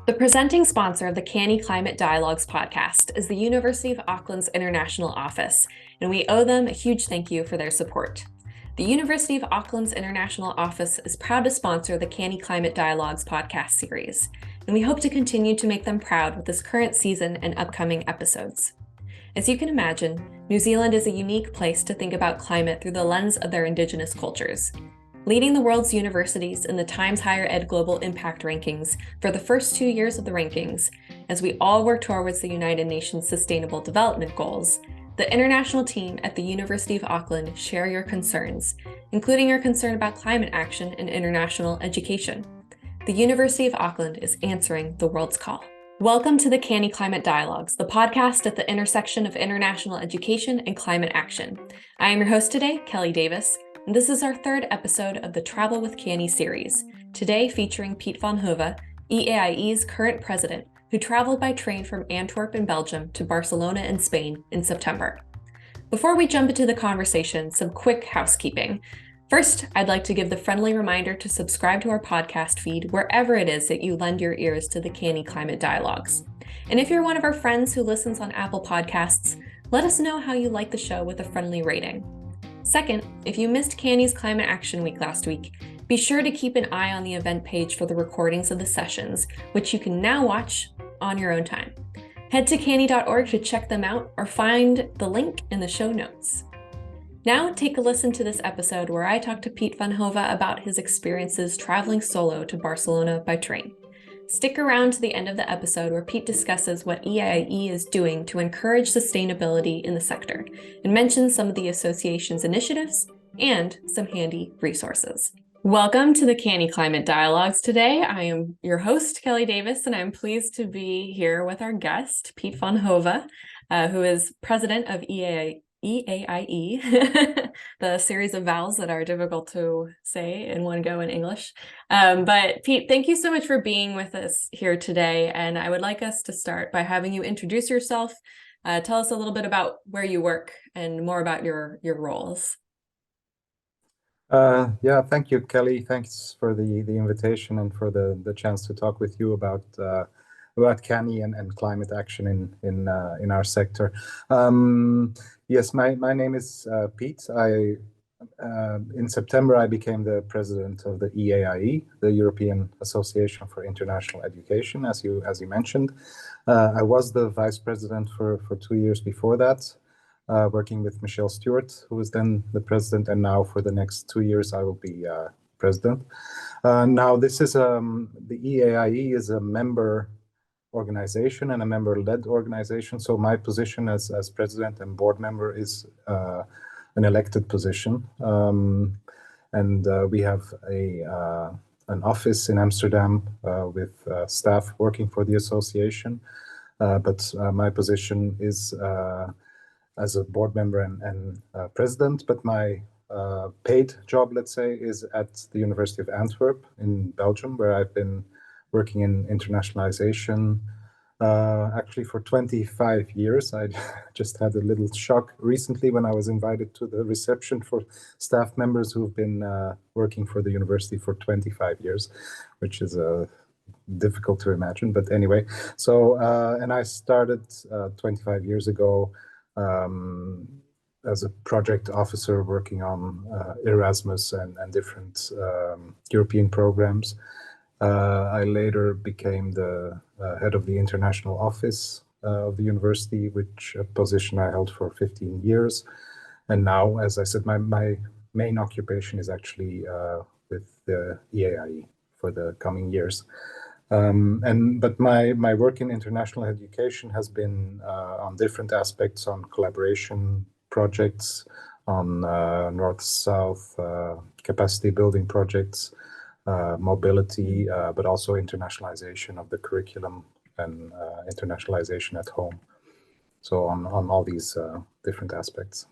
The presenting sponsor of the CANIE Climate Dialogues podcast is the University of Auckland's International Office, and we owe them a huge thank you for their support. The University of Auckland's International Office is proud to sponsor the CANIE Climate Dialogues podcast series, and we hope to continue to make them proud with this current season and upcoming episodes. As you can imagine, New Zealand is a unique place to think about climate through the lens of their Indigenous cultures. Leading the world's universities in the Times Higher Ed Global Impact Rankings for the first 2 years of the rankings, as we all work towards the United Nations Sustainable Development Goals, the international team at the University of Auckland share your concerns, including your concern about climate action and international education. The University of Auckland is answering the world's call. Welcome to the CANIE Climate Dialogues, the podcast at the intersection of international education and climate action. I am your host today, Kelly Davis, and this is our third episode of the Travel with CANIE series, today featuring Piet van Hove, EAIE's current president, who traveled by train from Antwerp in Belgium to Barcelona in Spain in September. Before we jump into the conversation, some quick housekeeping. First, I'd like to give the friendly reminder to subscribe to our podcast feed wherever it is that you lend your ears to the CANIE Climate Dialogues. And if you're one of our friends who listens on Apple Podcasts, let us know how you like the show with a friendly rating. Second, if you missed CANIE's Climate Action Week last week, be sure to keep an eye on the event page for the recordings of the sessions, which you can now watch on your own time. Head to canie.org to check them out or find the link in the show notes. Now take a listen to this episode where I talk to Piet van Hove about his experiences traveling solo to Barcelona by train. Stick around to the end of the episode where Piet discusses what EAIE is doing to encourage sustainability in the sector and mentions some of the association's initiatives and some handy resources. Welcome to the CANIE Climate Dialogues today. I am your host, Kelly Davis, and I'm pleased to be here with our guest, Piet van Hove, who is president of EAIE, the series of vowels that are difficult to say in one go in English. But Piet, thank you so much for being with us here today. And I would like us to start by having you introduce yourself, tell us a little bit about where you work and more about your roles. Thank you, Kelly. Thanks for the invitation and for the chance to talk with you about CANIE and climate action in our sector. Yes, my name is Piet. In September I became the president of the EAIE, the European Association for International Education, as you mentioned. I was the vice president for 2 years before that, working with Michelle Stewart, who was then the president, and now for the next 2 years I will be president. Now this is the EAIE is a member organization and a member-led organization. So my position as president and board member is an elected position, and we have an office in Amsterdam with staff working for the association. But my position is as a board member and president. But my paid job, let's say, is at the University of Antwerp in Belgium, where I've been working in internationalization actually for 25 years. I just had a little shock recently when I was invited to the reception for staff members who've been working for the university for 25 years, which is difficult to imagine. But anyway, so, and I started 25 years ago as a project officer working on Erasmus and different European programs. I later became the head of the international office of the university, which a position I held for 15 years. And now, as I said, my main occupation is actually with the EAIE for the coming years. But my work in international education has been on different aspects, on collaboration projects, on North-South capacity building projects, mobility, but also internationalization of the curriculum and internationalization at home. So on all these different aspects.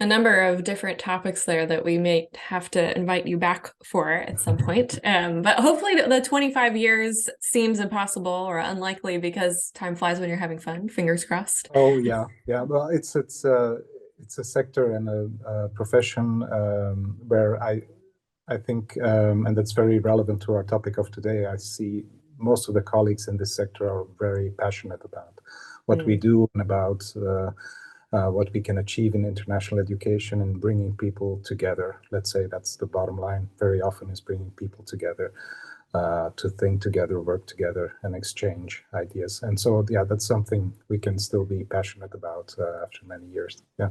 A number of different topics there that we may have to invite you back for at some point. But hopefully the 25 years seems impossible or unlikely because time flies when you're having fun. Fingers crossed. Oh yeah. Well, it's a sector and a profession where I think, and that's very relevant to our topic of today, I see most of the colleagues in this sector are very passionate about what we do and about what we can achieve in international education and bringing people together. Let's say that's the bottom line. Very often is bringing people together to think together, work together, and exchange ideas. And so, yeah, that's something we can still be passionate about after many years. Yeah.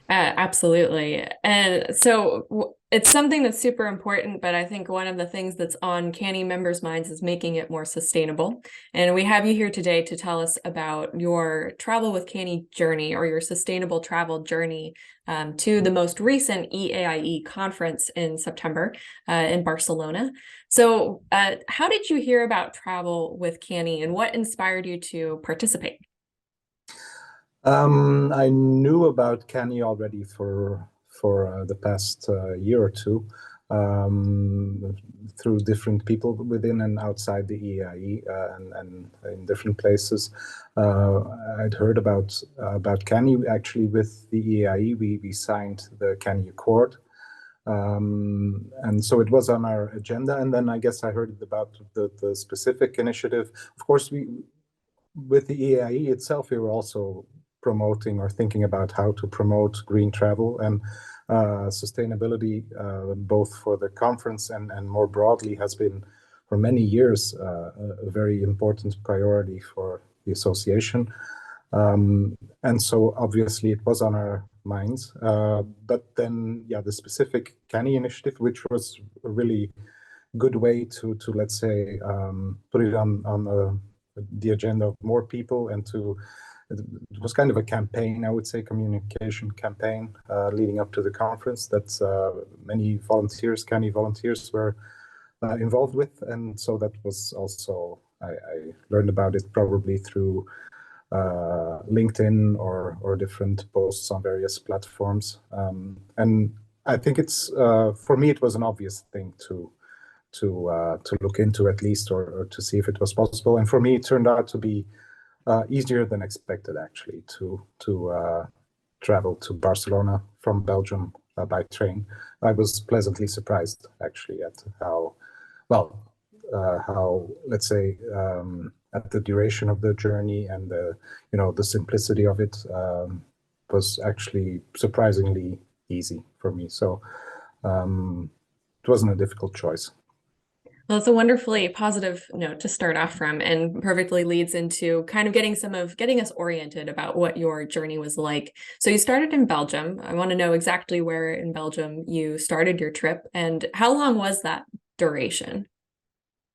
Absolutely. And so it's something that's super important, but I think one of the things that's on CANIE members' minds is making it more sustainable. And we have you here today to tell us about your travel with CANIE journey, or your sustainable travel journey to the most recent EAIE conference in September in Barcelona. So how did you hear about travel with CANIE, and what inspired you to participate? I knew about CANIE already for the past year or two through different people within and outside the EAIE and in different places. I'd heard about CANIE. Actually, with the EAIE, we signed the CANIE Accord. And so it was on our agenda. And then I guess I heard about the specific initiative. Of course, with the EAIE itself, we were also promoting or thinking about how to promote green travel and sustainability, both for the conference and more broadly, has been for many years a very important priority for the association. And so obviously it was on our minds. But then, yeah, the specific CANIE initiative, which was a really good way to let's say, put it on the agenda of more people, and it was kind of a campaign, I would say, communication campaign leading up to the conference that many volunteers, CANIE volunteers, were involved with. And so that was also, I learned about it probably through LinkedIn or different posts on various platforms. And I think it's, for me, it was an obvious thing to look into at least, or to see if it was possible. And for me, it turned out to be easier than expected, actually, to travel to Barcelona from Belgium by train. I was pleasantly surprised, actually, at how let's say, at the duration of the journey and the simplicity of it was actually surprisingly easy for me. So it wasn't a difficult choice. Well, it's a wonderfully positive note to start off from, and perfectly leads into kind of getting us oriented about what your journey was like. So you started in Belgium. I want to know exactly where in Belgium you started your trip, and how long was that duration?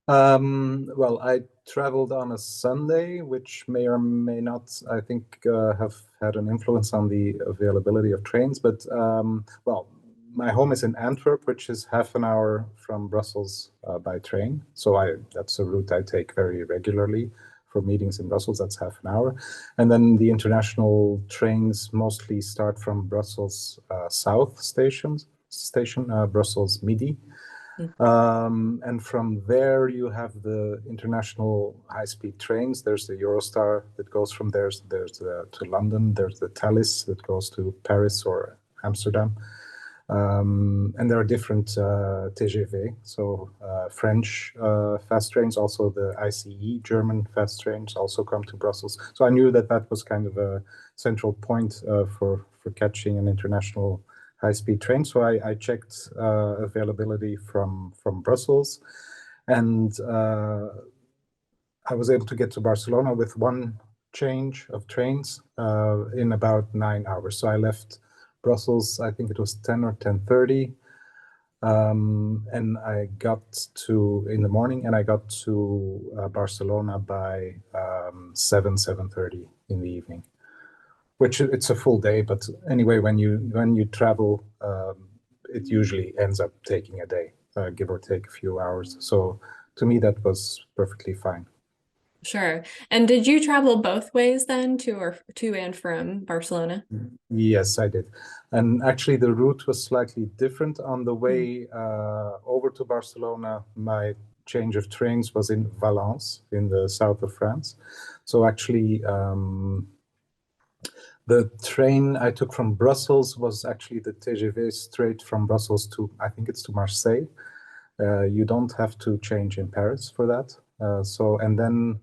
Well, I traveled on a Sunday, which may or may not, I think, have had an influence on the availability of trains. But well, my home is in Antwerp, which is half an hour from Brussels by train. So that's a route I take very regularly for meetings in Brussels. That's half an hour. And then the international trains mostly start from Brussels South station, Brussels Midi. And from there, you have the international high-speed trains. There's the Eurostar that goes from there. There's to London. There's the Thalys that goes to Paris or Amsterdam. And there are different TGV, so French fast trains, also the ICE, German fast trains also come to Brussels. So I knew that was kind of a central point for catching an international high-speed train. So I checked availability from Brussels, and I was able to get to Barcelona with one change of trains in about 9 hours. So I left Brussels, I think it was 10 or 10:30, and I got in the morning, and I got to Barcelona by 7:30 in the evening. Which it's a full day, but anyway, when you travel, it usually ends up taking a day, give or take a few hours. So to me, that was perfectly fine. Sure. And did you travel both ways then, to and from Barcelona? Yes, I did. And actually, the route was slightly different. On the way over to Barcelona, my change of trains was in Valence, in the south of France. So actually, the train I took from Brussels was actually the TGV straight from Brussels to, I think it's to Marseille. You don't have to change in Paris for that. And then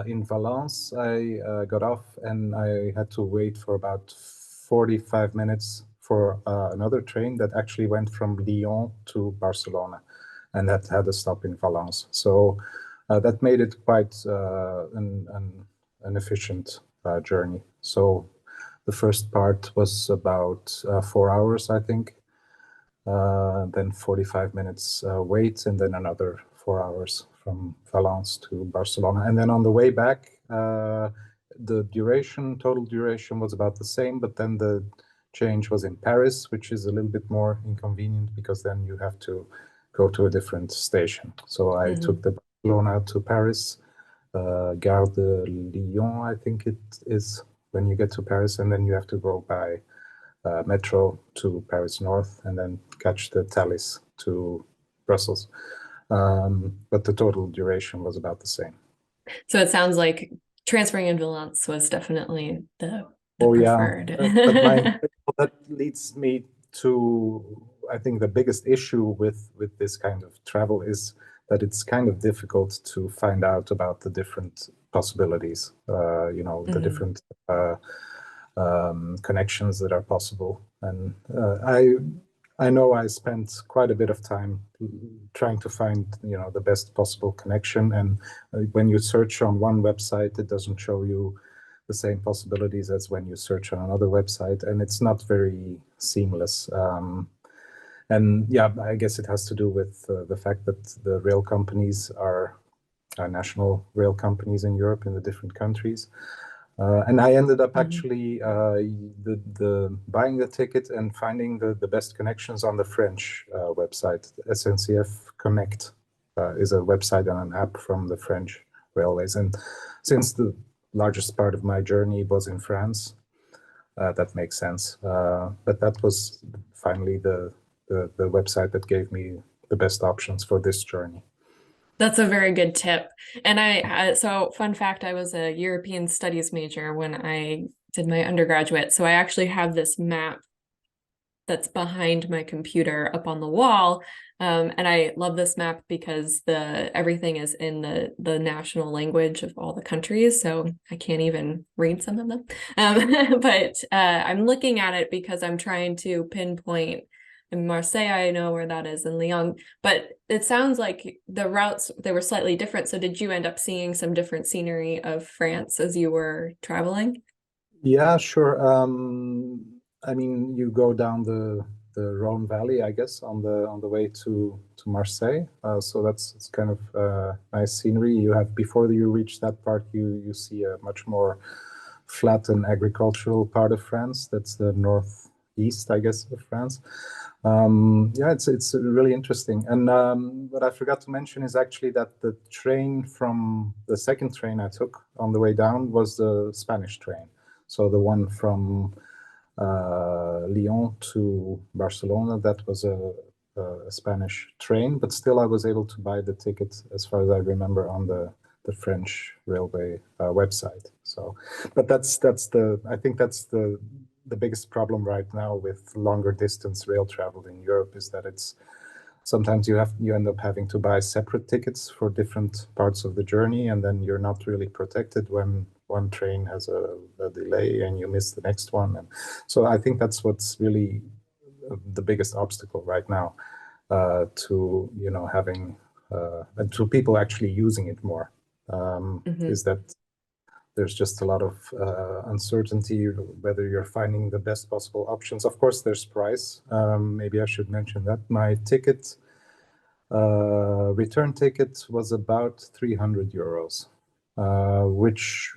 in Valence, I got off and I had to wait for about 45 minutes for another train that actually went from Lyon to Barcelona, and that had a stop in Valence. So that made it quite an efficient journey. So the first part was about 4 hours, I think. Then 45 minutes wait, and then another 4 hours from Valence to Barcelona. And then on the way back, the total duration was about the same, but then the change was in Paris, which is a little bit more inconvenient because then you have to go to a different station. So I took the Barcelona to Paris, Gare de Lyon, I think it is, when you get to Paris, and then you have to go by metro to Paris North and then catch the Thalys to Brussels. But the total duration was about the same. So it sounds like transferring in Valence was definitely the preferred. Yeah. That leads me to, I think, the biggest issue with this kind of travel is that it's kind of difficult to find out about the different possibilities, the different connections that are possible. And I know I spent quite a bit of time trying to find, the best possible connection. And when you search on one website, it doesn't show you the same possibilities as when you search on another website, and it's not very seamless. And yeah, I guess it has to do with the fact that the rail companies are national rail companies in Europe in the different countries. And I ended up actually buying the ticket and finding the best connections on the French website. SNCF Connect is a website and an app from the French railways. And since the largest part of my journey was in France, that makes sense. But that was finally the website that gave me the best options for this journey. That's a very good tip. And so fun fact, I was a European studies major when I did my undergraduate. So I actually have this map that's behind my computer up on the wall. And I love this map because everything is in the national language of all the countries. So I can't even read some of them. But I'm looking at it because I'm trying to pinpoint in Marseille, I know where that is, in Lyon, but it sounds like the routes, they were slightly different. So did you end up seeing some different scenery of France as you were traveling? Yeah, sure. I mean, you go down the Rhone Valley, I guess, on the way to Marseille. So it's kind of nice scenery. You have, before you reach that part, you see a much more flat and agricultural part of France. That's the northeast, I guess, of France. Yeah, it's really interesting. And what I forgot to mention is actually that the second train I took on the way down was the Spanish train. So the one from Lyon to Barcelona, that was a Spanish train, but still I was able to buy the ticket, as far as I remember, on the French railway website. So, but I think that's the biggest problem right now with longer distance rail travel in Europe, is that sometimes you end up having to buy separate tickets for different parts of the journey, and then you're not really protected when one train has a delay and you miss the next one. And so I think that's what's really the biggest obstacle right now to having and to people actually using it more, is that there's just a lot of uncertainty whether you're finding the best possible options. Of course, there's price. Maybe I should mention that my return ticket was about 300 euros, which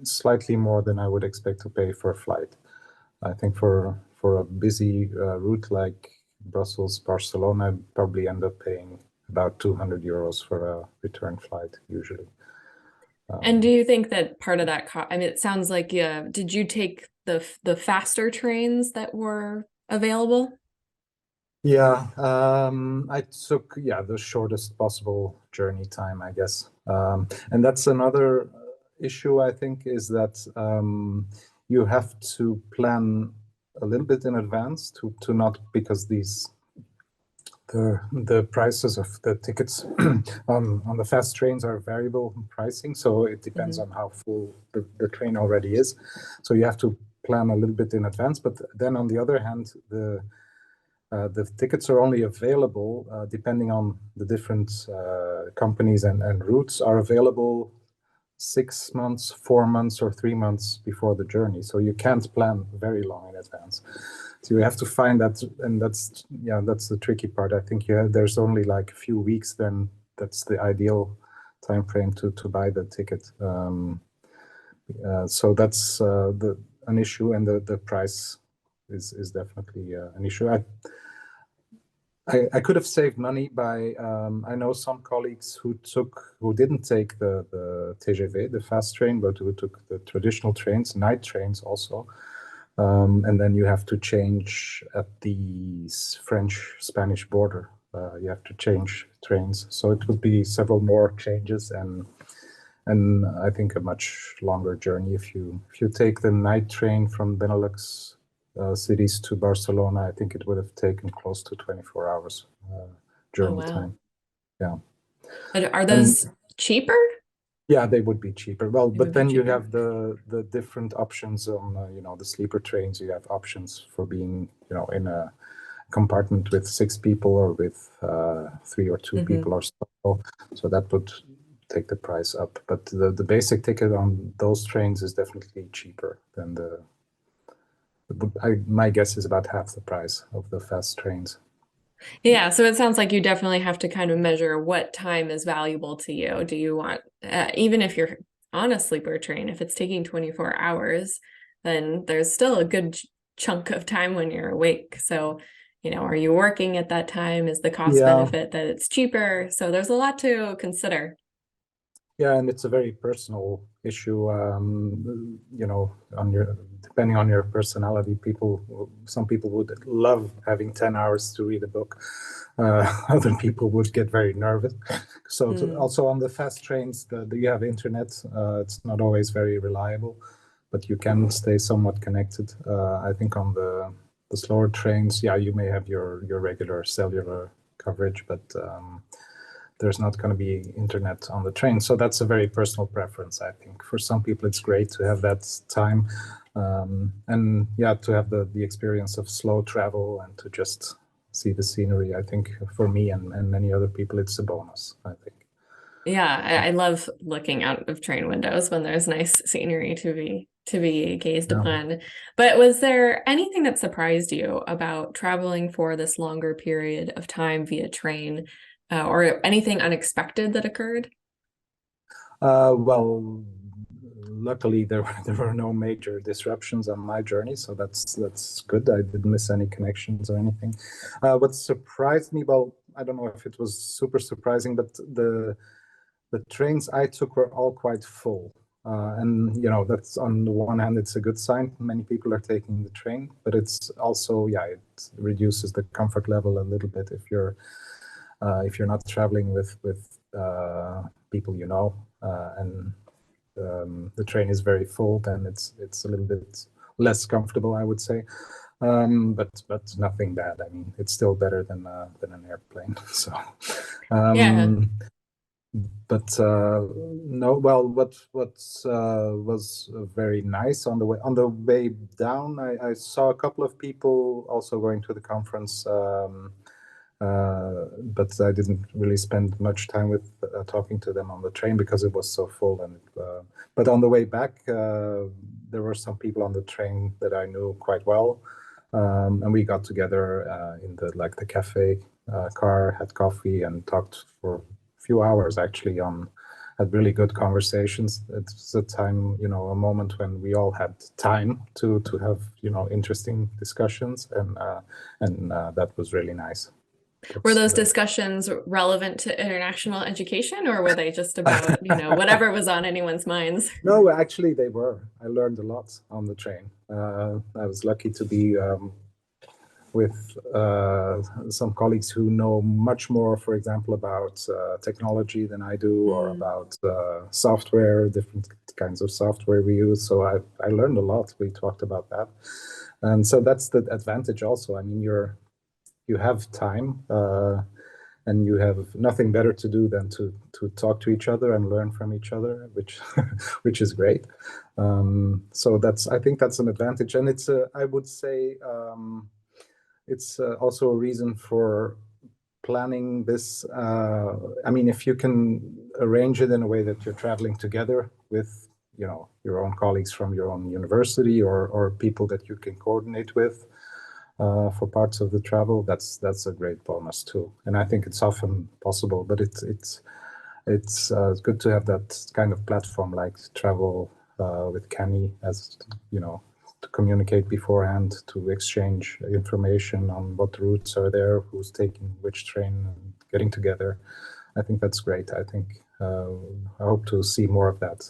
is slightly more than I would expect to pay for a flight. I think for a busy route like Brussels, Barcelona, I'd probably end up paying about 200 euros for a return flight usually. And do you think that part of that I mean, it sounds like, did you take the faster trains that were available? Yeah, I took the shortest possible journey time, I guess. And that's another issue, I think, is that you have to plan a little bit in advance to not, because The prices of the tickets on the fast trains are variable pricing, so it depends on how full the train already is. So you have to plan a little bit in advance. But then on the other hand, the tickets are only available depending on the different companies and routes are available 6 months, 4 months, or 3 months before the journey. So you can't plan very long in advance. So you have to find that, and that's the tricky part. I think there's only like a few weeks, then that's the ideal time frame to buy the ticket. So that's an issue, and the price is definitely an issue. I could have saved money by I know some colleagues who didn't take the TGV, the fast train, but who took the traditional trains, night trains also. And then you have to change at the French-Spanish border. You have to change trains, so it would be several more changes and I think a much longer journey if you take the night train from Benelux cities to Barcelona. I think it would have taken close to 24 hours journey time. Yeah. Are those cheaper? Yeah, they would be cheaper. Well, but then you have the different options on the sleeper trains. You have options for being in a compartment with 6 people or with 3 or 2 people or so. So that would take the price up. But the basic ticket on those trains is definitely cheaper than my guess is about half the price of the fast trains. Yeah, so it sounds like you definitely have to kind of measure what time is valuable to you. Do you want, even if you're on a sleeper train, if it's taking 24 hours, then there's still a good chunk of time when you're awake. So, are you working at that time? Is the cost benefit that it's cheaper? So there's a lot to consider. Yeah, and it's a very personal issue. Depending on your personality, some people would love having 10 hours to read a book. Other people would get very nervous. So also on the fast trains, you have internet. It's not always very reliable, but you can stay somewhat connected. I think on the slower trains, you may have your regular cellular coverage, but there's not going to be internet on the train. So that's a very personal preference, I think. For some people, it's great to have that time and to have the experience of slow travel and to just see the scenery. I think for me and many other people, it's a bonus, I think. Yeah, I love looking out of train windows when there's nice scenery to be gazed upon. But was there anything that surprised you about traveling for this longer period of time via train? Or anything unexpected that occurred? Well, luckily there were no major disruptions on my journey, so that's good. I didn't miss any connections or anything. What surprised me, well, I don't know if it was super surprising, but the trains I took were all quite full. And that's on the one hand, it's a good sign. Many people are taking the train, but it's also, it reduces the comfort level a little bit if you're not traveling with people and the train is very full, then it's a little bit less comfortable, I would say. But nothing bad. I mean, it's still better than an airplane. So but no, well, what was very nice on the way down, I saw a couple of people also going to the conference. But I didn't really spend much time with talking to them on the train because it was so full. But on the way back, there were some people on the train that I knew quite well, and we got together in the cafe car, had coffee, and talked for a few hours. Actually, had really good conversations. It's a time, a moment when we all had time to have interesting discussions, and that was really nice. Were those discussions relevant to international education, or were they just about, whatever was on anyone's minds? No, actually they were. I learned a lot on the train. I was lucky to be with some colleagues who know much more, for example, about technology than I do, or about software, different kinds of software we use. So I learned a lot. We talked about that. And so that's the advantage also. I mean, you're you have time, and you have nothing better to do than to talk to each other and learn from each other, which which is great. So I think that's an advantage, and it's I would say it's also a reason for planning this. I mean, if you can arrange it in a way that you're traveling together with, your own colleagues from your own university, or people that you can coordinate with for parts of the travel, that's a great bonus too. And I think it's often possible, but it's good to have that kind of platform like travel with CANIE, as to communicate beforehand, to exchange information on what routes are there, who's taking which train, and getting together. I think that's great. I think I hope to see more of that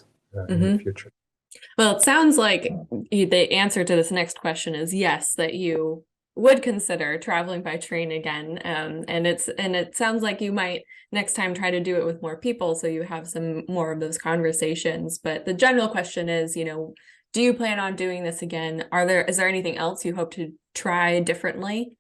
in the future. Well, it sounds like the answer to this next question is yes, that you would consider traveling by train again. And it sounds like you might next time try to do it with more people, so you have some more of those conversations. But the general question is, do you plan on doing this again? Is there anything else you hope to try differently?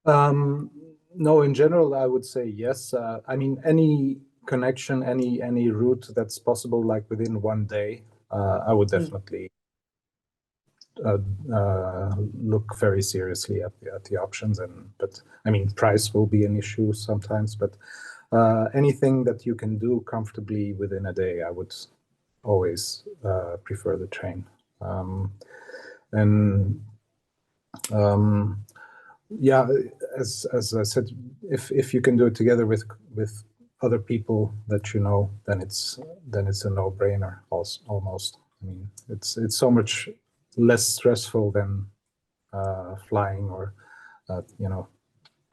No, in general, I would say yes. I mean, any connection, any route that's possible, like within one day, I would definitely look very seriously at the options. But I mean, price will be an issue sometimes. But anything that you can do comfortably within a day, I would always prefer the train. Yeah, as I said, if you can do it together with other people that then it's a no-brainer almost. I mean, it's so much less stressful than flying, or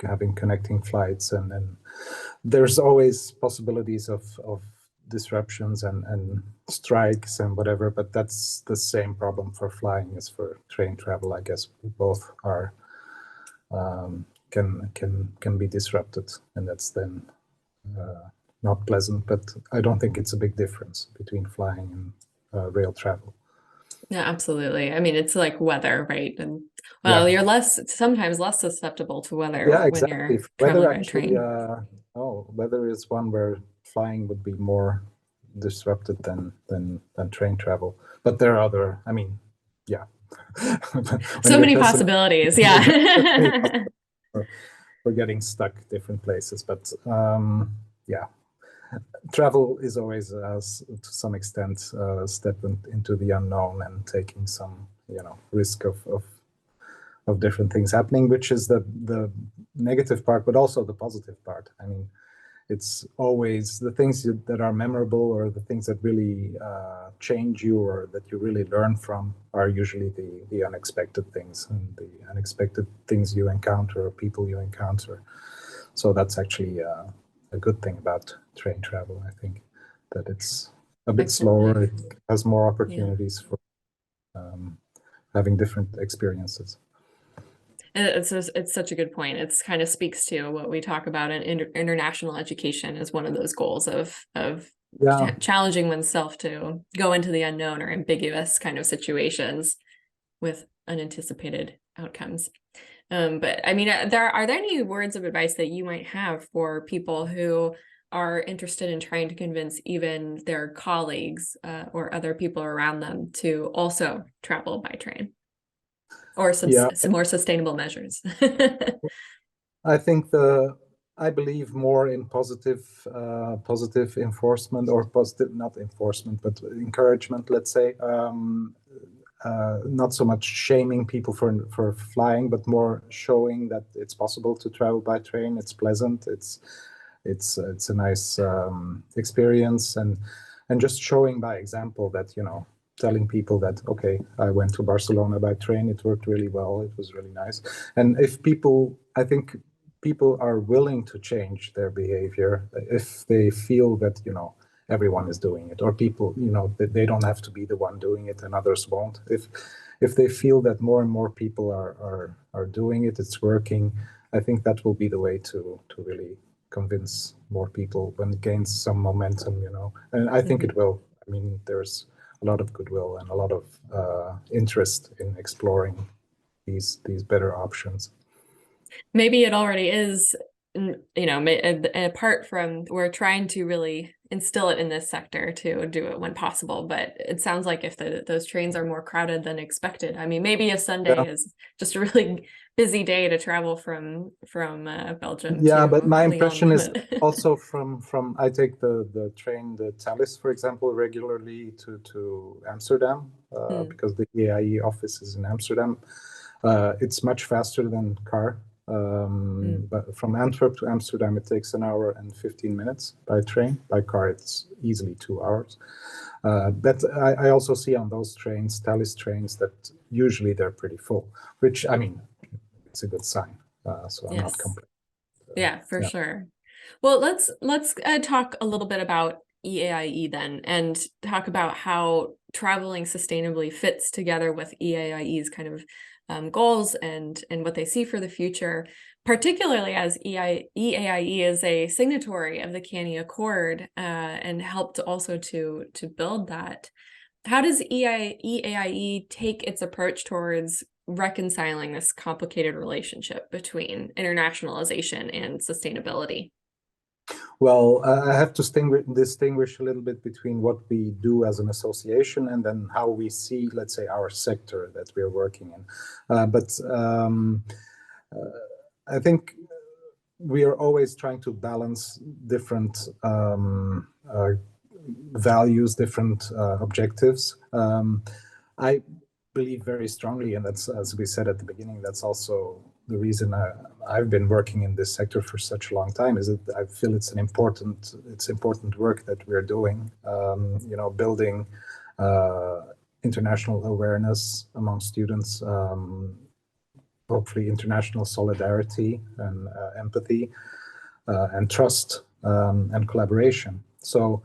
having connecting flights, and then there's always possibilities of disruptions and strikes and whatever, but that's the same problem for flying as for train travel. I guess both are can be disrupted, and that's then not pleasant. But I don't think it's a big difference between flying and rail travel. Yeah, absolutely. I mean, it's like weather, right? And well, you're sometimes less susceptible to weather when you're traveling by train. Weather is one where flying would be more disrupted than train travel. But there are other, I mean, yeah. So many possibilities, yeah. We're getting stuck different places, but yeah. Travel is always, to some extent, a step into the unknown and taking some, risk of different things happening, which is the negative part, but also the positive part. I mean, it's always the things that are memorable, or the things that really change you, or that you really learn from, are usually the unexpected things, and the unexpected things you encounter, or people you encounter. So that's actually a good thing about train travel. I think that it's a bit slower. It has more opportunities for having different experiences. It's such a good point. It's kind of speaks to what we talk about in international education as one of those goals of challenging oneself to go into the unknown or ambiguous kind of situations with unanticipated outcomes. But I mean, are there any words of advice that you might have for people who are interested in trying to convince even their colleagues or other people around them to also travel by train, or some more sustainable measures? I think I believe more in positive enforcement, or not enforcement, but encouragement, let's say. Not so much shaming people for flying, but more showing that it's possible to travel by train. It's pleasant. It's a nice experience, and just showing by example that, telling people that, okay, I went to Barcelona by train. It worked really well. It was really nice. And I think people are willing to change their behavior if they feel that, everyone is doing it, or people, they don't have to be the one doing it and others won't. If they feel that more and more people are doing it, it's working, I think that will be the way to really convince more people when it gains some momentum, and I think it will. I mean, there's a lot of goodwill and a lot of interest in exploring these better options. Maybe it already is, apart from we're trying to really instill it in this sector to do it when possible. But it sounds like if those trains are more crowded than expected, I mean, maybe a Yeah. Sunday is just a really busy day to travel from Belgium Yeah, but to my Lyon. impression is also from I take the train, the Thalys, for example, regularly to Amsterdam, Hmm. because the EAIE office is in Amsterdam. It's much faster than car. Hmm. But from Antwerp to Amsterdam, it takes an hour and 15 minutes by train. By car, it's easily 2 hours. But I also see on those trains, Thalys trains, that usually they're pretty full, which, I mean, it's a good sign. So I'm not Yes. complaining. Yeah, for Yeah. sure. Well, let's talk a little bit about EAIE then, and talk about how traveling sustainably fits together with EAIE's kind of goals and what they see for the future, particularly as EAIE is a signatory of the CANIE Accord and helped also to build that. How does EAIE take its approach towards reconciling this complicated relationship between internationalization and sustainability? Well, I have to distinguish a little bit between what we do as an association and then how we see, let's say, our sector that we're working in. But I think we are always trying to balance different values, different objectives. I believe very strongly, and that's, as we said at the beginning, that's also the reason I've been working in this sector for such a long time, is that I feel it's important work that we're doing, building international awareness among students, hopefully international solidarity and empathy and trust and collaboration. So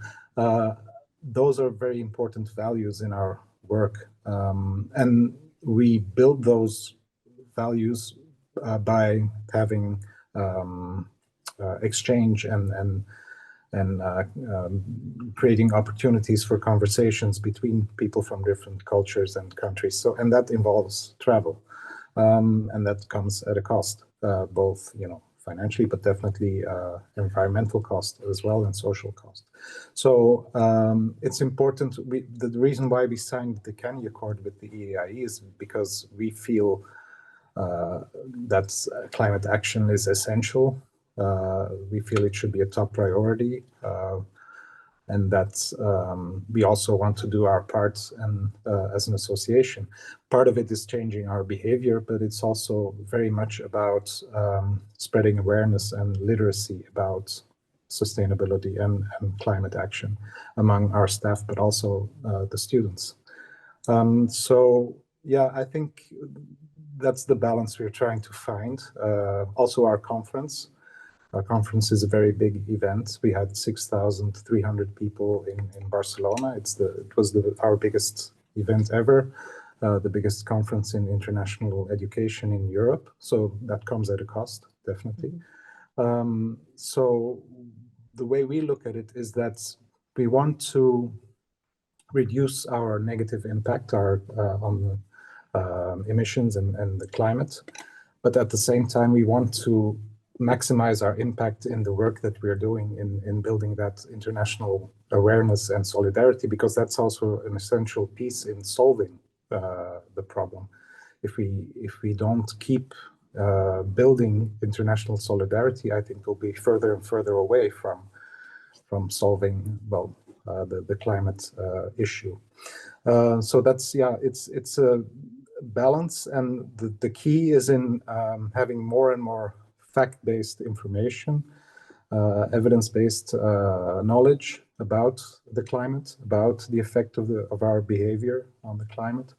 those are very important values in our work. And we build those values by having exchange and creating opportunities for conversations between people from different cultures and countries. So, and that involves travel, and that comes at a cost, both financially, but definitely environmental cost as well, and social cost. So it's important. The reason why we signed the CANIE Accord with the EAIE is because we feel that climate action is essential. We feel it should be a top priority, and that we also want to do our part and as an association. Part of it is changing our behavior, but it's also very much about spreading awareness and literacy about sustainability and climate action among our staff, but also the students. So yeah, I think that's the balance we're trying to find. Also, our conference is a very big event. We had 6,300 people in Barcelona. It was our biggest event ever, the biggest conference in international education in Europe. So that comes at a cost, definitely. So the way we look at it is that we want to reduce our negative impact on emissions and the climate. But at the same time, we want to maximize our impact in the work that we're doing in building that international awareness and solidarity, because that's also an essential piece in solving the problem. If we don't keep building international solidarity, I think we'll be further and further away from solving, well, the climate issue. So that's, yeah, it's a balance, and the key is in having more and more fact-based information, evidence-based knowledge about the climate, about the effect of our behavior on the climate,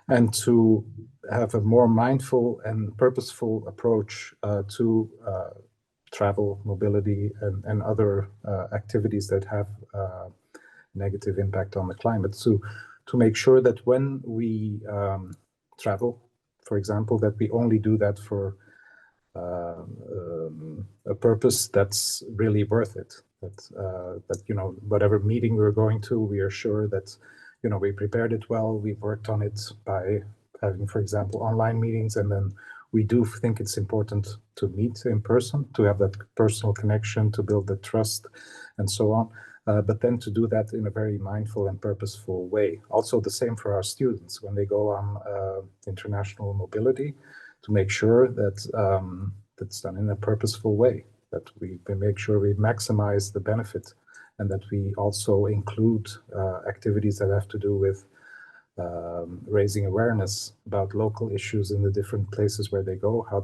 and to have a more mindful and purposeful approach to travel, mobility, and other activities that have negative impact on the climate. So to make sure that when we travel, for example, that we only do that for a purpose that's really worth it. That whatever meeting we're going to, we are sure that we prepared it well. We worked on it by having, for example, online meetings, and then we do think it's important to meet in person, to have that personal connection, to build the trust, and so on. But then to do that in a very mindful and purposeful way. Also the same for our students when they go on international mobility, to make sure that that's done in a purposeful way, that we make sure we maximize the benefit, and that we also include activities that have to do with raising awareness about local issues in the different places where they go, how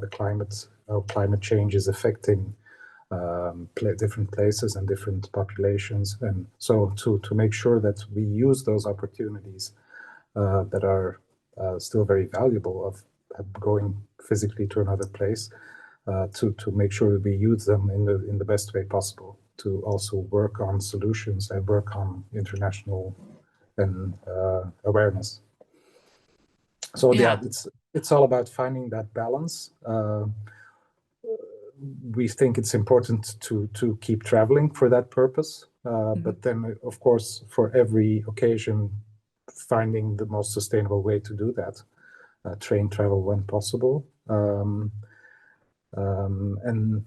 climate change is affecting different places and different populations. And so to make sure that we use those opportunities that are still very valuable of going physically to another place, to make sure that we use them in the best way possible, to also work on solutions and work on international and awareness. So yeah, it's all about finding that balance. We think it's important to keep traveling for that purpose, but then of course for every occasion finding the most sustainable way to do that, train travel when possible, and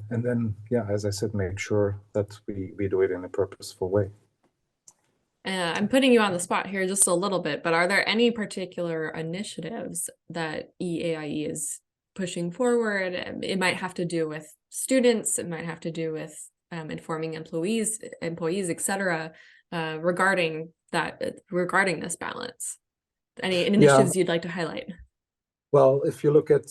then yeah, as I said, make sure that we do it in a purposeful way. I'm putting you on the spot here just a little bit, but are there any particular initiatives that EAIE is pushing forward? It might have to do with students, it might have to do with informing employees, etc., regarding this balance. Any initiatives you'd like to highlight? Well, if you look at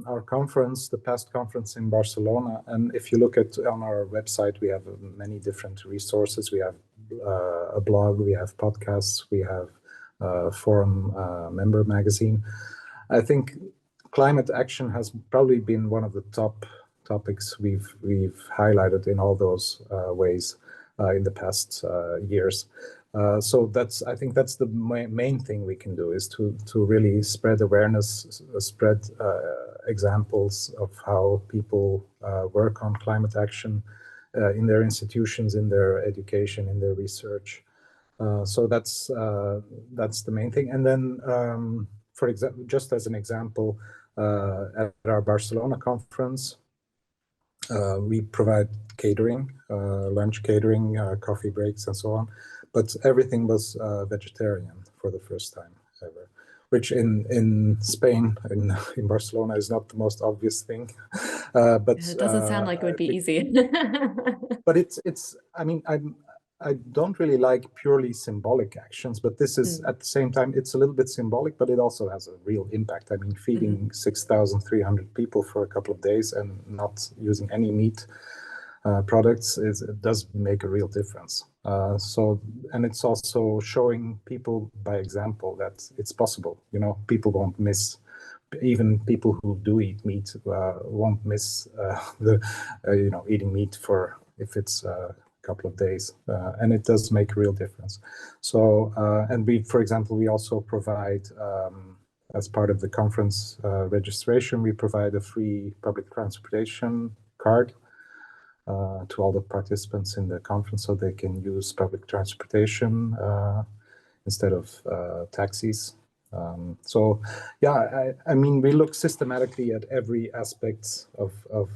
our conference, the past conference in Barcelona, and if you look at on our website, we have many different resources. We have a blog, we have podcasts, we have a forum member magazine. I think climate action has probably been one of the top topics we've highlighted in all those ways in the past years. So I think that's the main thing we can do, is to really spread awareness, spread examples of how people work on climate action in their institutions, in their education, in their research. So that's the main thing. And then, for example, just as an example, at our Barcelona conference, we provide catering, lunch catering, coffee breaks, and so on. But everything was vegetarian for the first time ever, which in Spain, in Barcelona, is not the most obvious thing. But it doesn't sound like it would be easy. But it's. I mean, I don't really like purely symbolic actions, but this is at the same time, it's a little bit symbolic, but it also has a real impact. I mean, feeding 6,300 people for a couple of days and not using any meat products it does make a real difference. And it's also showing people by example that it's possible. You know, people won't miss. Even people who do eat meat won't miss eating meat for if it's a couple of days, and it does make a real difference. So and for example, we also provide as part of the conference registration, we provide a free public transportation card to all the participants in the conference, so they can use public transportation instead of taxis. So yeah, I mean, we look systematically at every aspect of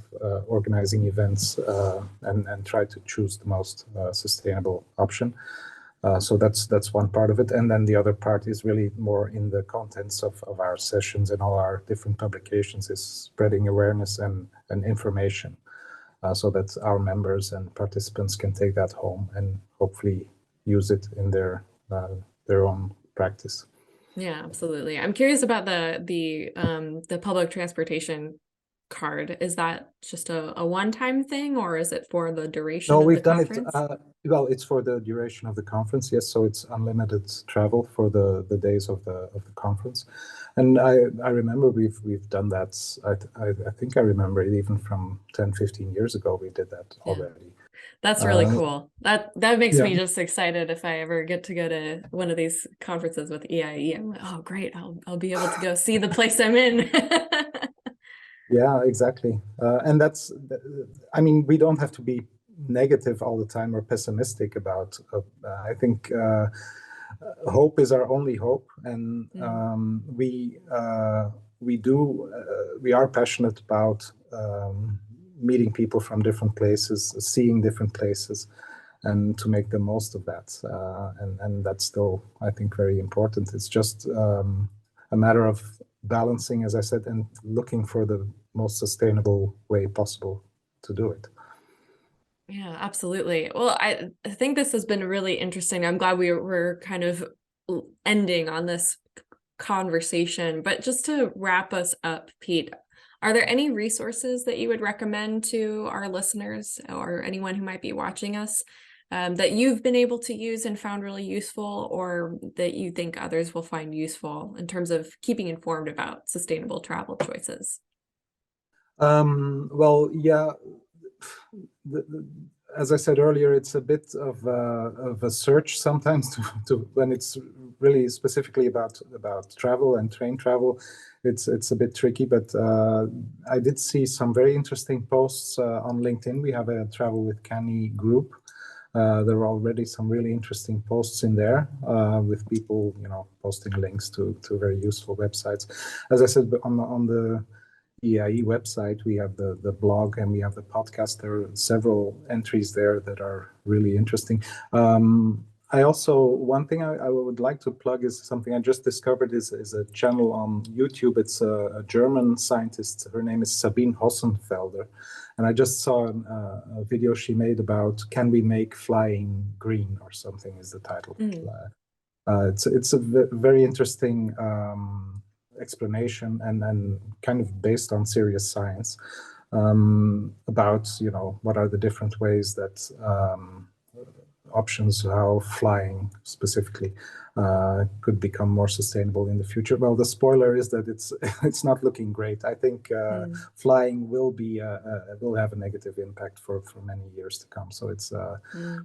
organizing events and try to choose the most sustainable option. So that's one part of it. And then the other part is really more in the contents of our sessions and all our different publications, is spreading awareness and information. So that our members and participants can take that home and hopefully use it in their own practice. Yeah, absolutely. I'm curious about the public transportation card. Is that just a one-time thing, or is it for the duration of the conference? No, we've done it. Well, it's for the duration of the conference, yes. So it's unlimited travel for the days of the conference. And I remember we've done that. I think I remember it even from 10, 15 years ago. We did that already. That's really cool. That makes me just excited. If I ever get to go to one of these conferences with EAIE, I'm like, oh, great! I'll be able to go see the place I'm in. Yeah, exactly. And I mean, we don't have to be negative all the time or pessimistic about. I think hope is our only hope, and we we are passionate about meeting people from different places, seeing different places, and to make the most of that. And that's still, I think, very important. It's just a matter of balancing, as I said, and looking for the most sustainable way possible to do it. Yeah, absolutely. Well, I think this has been really interesting. I'm glad we're kind of ending on this conversation, but just to wrap us up, Piet, are there any resources that you would recommend to our listeners or anyone who might be watching us that you've been able to use and found really useful, or that you think others will find useful in terms of keeping informed about sustainable travel choices? Well, yeah, as I said earlier, it's a bit of a search sometimes to when it's really specifically about travel and train travel. It's a bit tricky, but I did see some very interesting posts on LinkedIn. We have a Travel with CANIE group. There are already some really interesting posts in there with people, posting links to very useful websites. As I said, on the EAIE website, we have the blog and we have the podcast. There are several entries there that are really interesting. I also, one thing I would like to plug is something I just discovered is a channel on YouTube. It's a German scientist. Her name is Sabine Hossenfelder. And I just saw a video she made about, can we make flying green, or something is the title. It's a very interesting explanation and kind of based on serious science about, what are the different ways that options how flying specifically could become more sustainable in the future. Well, the spoiler is that it's not looking great. I think flying will have a negative impact for many years to come. So it's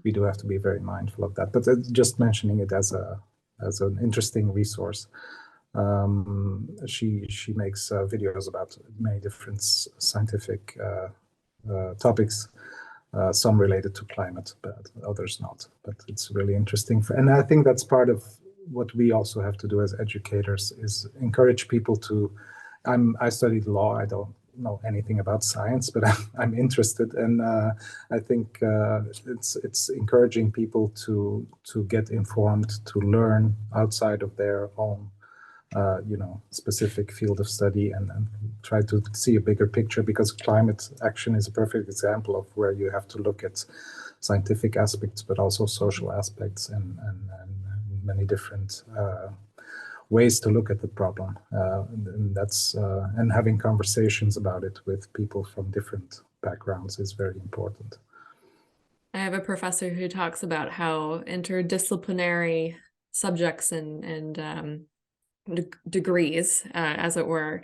we do have to be very mindful of that. But just mentioning it as an interesting resource. She makes videos about many different scientific topics. Some related to climate, but others not. But it's really interesting. And I think that's part of what we also have to do as educators is encourage people to, I studied law, I don't know anything about science, but I'm interested. And I think it's encouraging people to get informed, to learn outside of their own specific field of study and try to see a bigger picture, because climate action is a perfect example of where you have to look at scientific aspects, but also social aspects and many different ways to look at the problem. And that's and having conversations about it with people from different backgrounds is very important. I have a professor who talks about how interdisciplinary subjects and degrees, as it were,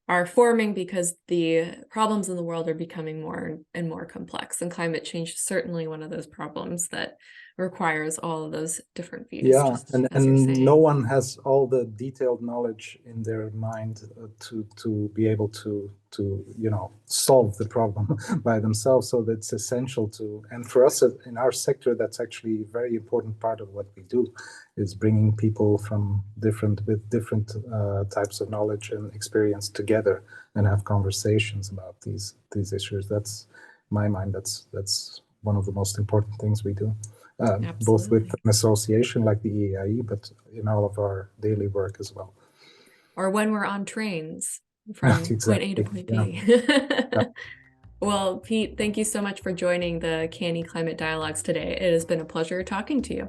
are forming because the problems in the world are becoming more and more complex, and climate change is certainly one of those problems that requires all of those different views. Yeah, and no one has all the detailed knowledge in their mind to be able to solve the problem by themselves. So that's essential to, and for us in our sector, that's actually a very important part of what we do, is bringing people from different types of knowledge and experience together and have conversations about these issues. That's, in my mind, that's one of the most important things we do. Both with an association like the EAIE, but in all of our daily work as well. Or when we're on trains from point A to point B. Yeah. Well, Piet, thank you so much for joining the CANIE Climate Dialogues today. It has been a pleasure talking to you.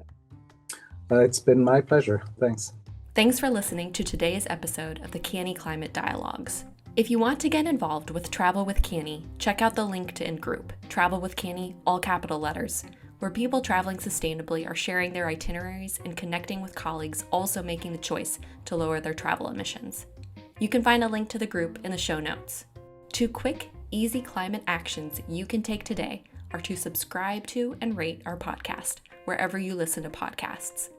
It's been my pleasure. Thanks. Thanks for listening to today's episode of the CANIE Climate Dialogues. If you want to get involved with Travel with CANIE, check out the LinkedIn group, Travel with CANIE, all capital letters, where people traveling sustainably are sharing their itineraries and connecting with colleagues also making the choice to lower their travel emissions. You can find a link to the group in the show notes. 2 quick, easy climate actions you can take today are to subscribe to and rate our podcast wherever you listen to podcasts.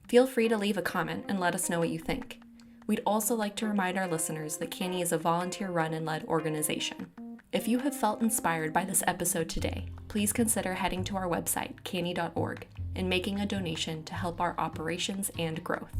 Feel free to leave a comment and let us know what you think. We'd also like to remind our listeners that CANIE is a volunteer-run and led organization. If you have felt inspired by this episode today, please consider heading to our website, canie.org, and making a donation to help our operations and growth.